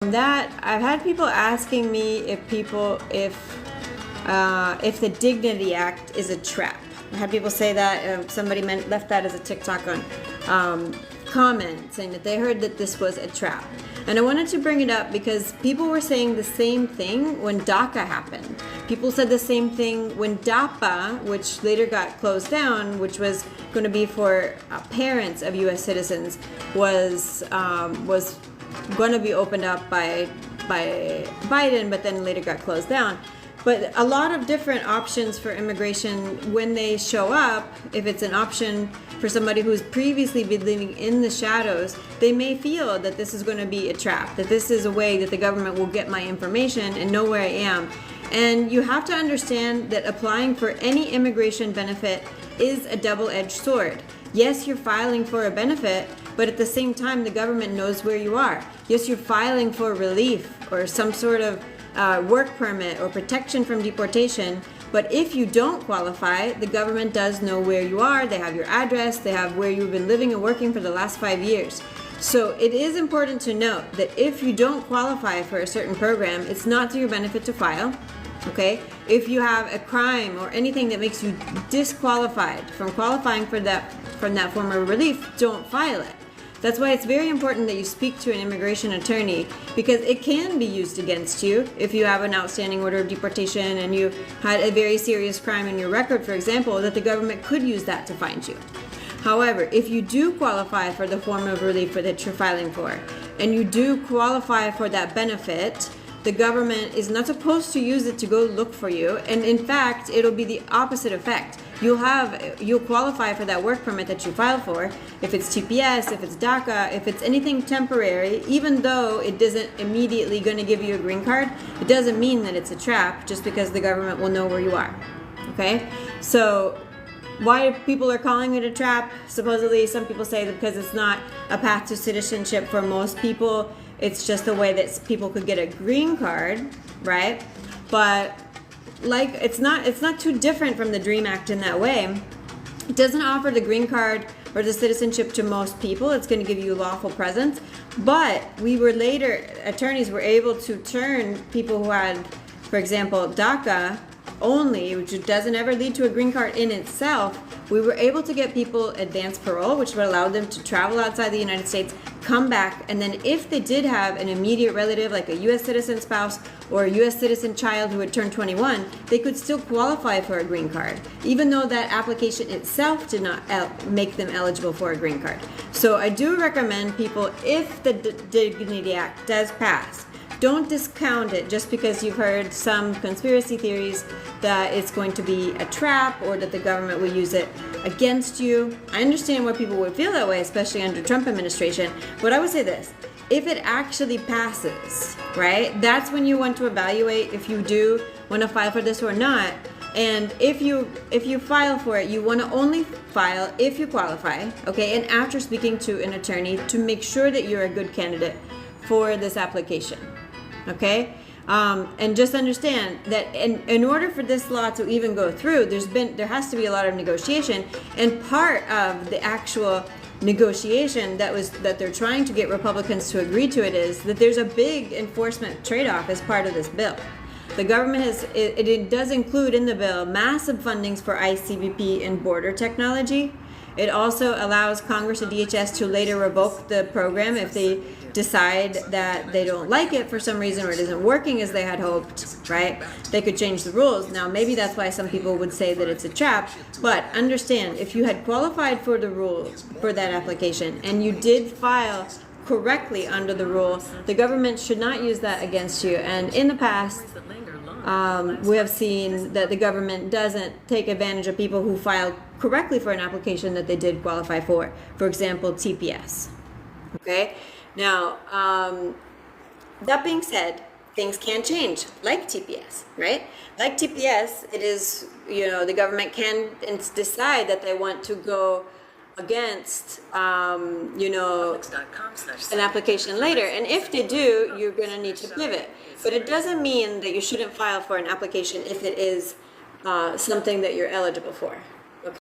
That I've had people asking me if the Dignity Act is a trap. I had people say that somebody left that as a TikTok on comment saying that they heard that this was a trap. And I wanted to bring it up because people were saying the same thing when DACA happened. People said the same thing when DAPA, which later got closed down, which was going to be for parents of U.S. citizens, was going to be opened up by Biden, but then later got closed down. But a lot of different options for immigration when they show up, if it's an option for somebody who's previously been living in the shadows, they may feel that this is going to be a trap, that this is a way that the government will get my information and know where I am. And you have to understand that applying for any immigration benefit is a double-edged sword. Yes, you're filing for a benefit, but at the same time, the government knows where you are. Yes, you're filing for relief or some sort of work permit or protection from deportation, but if you don't qualify, the government does know where you are. They have your address, they have where you've been living and working for the last 5 years. So it is important to note that if you don't qualify for a certain program, it's not to your benefit to file. Okay? If you have a crime or anything that makes you disqualified from qualifying for that form of relief, don't file it. That's why it's very important that you speak to an immigration attorney, because it can be used against you if you have an outstanding order of deportation and you had a very serious crime in your record, for example, that the government could use that to find you. However, if you do qualify for the form of relief that you're filing for, and you do qualify for that benefit, the government is not supposed to use it to go look for you, and in fact, it'll be the opposite effect. You'll qualify for that work permit that you filed for, if it's TPS, if it's DACA, if it's anything temporary, even though it isn't immediately going to give you a green card, it doesn't mean that it's a trap just because the government will know where you are. Okay? So why people are calling it a trap? Supposedly, some people say that because it's not a path to citizenship for most people, it's just a way that people could get a green card, right? But like it's not too different from the DREAM Act in that way. It doesn't offer the green card or the citizenship to most people. It's going to give you lawful presence. But attorneys were able to turn people who had, for example, DACA only, which doesn't ever lead to a green card in itself. We were able to get people advanced parole, which would allow them to travel outside the United States, come back, and then if they did have an immediate relative, like a U.S. citizen spouse or a U.S. citizen child who had turned 21, they could still qualify for a green card, even though that application itself did not make them eligible for a green card. So I do recommend people, if the Dignity Act does pass, don't discount it just because you've heard some conspiracy theories that it's going to be a trap or that the government will use it against you. I understand why people would feel that way, especially under Trump administration. But I would say this, if it actually passes, right, that's when you want to evaluate if you do want to file for this or not. And if you file for it, you want to only file if you qualify, okay, and after speaking to an attorney to make sure that you're a good candidate for this application. Okay, and just understand that in order for this law to even go through, there has to be a lot of negotiation, and part of the actual negotiation that they're trying to get Republicans to agree to it is that there's a big enforcement trade-off as part of this bill. The government it does include in the bill massive fundings for ICBP and border technology. It also allows Congress and DHS to later revoke the program if they decide that they don't like it for some reason or it isn't working as they had hoped, right? They could change the rules. Now, maybe that's why some people would say that it's a trap, but understand, if you had qualified for the rules for that application and you did file correctly under the rule, the government should not use that against you. And in the past, we have seen that the government doesn't take advantage of people who file correctly for an application that they did qualify for. For example, TPS. Okay? Now, that being said, things can change, like TPS, right? Like TPS, it is, the government can decide that they want to go against, an application later. And if they do, you're going to need to pivot. But it doesn't mean that you shouldn't file for an application if it is something that you're eligible for.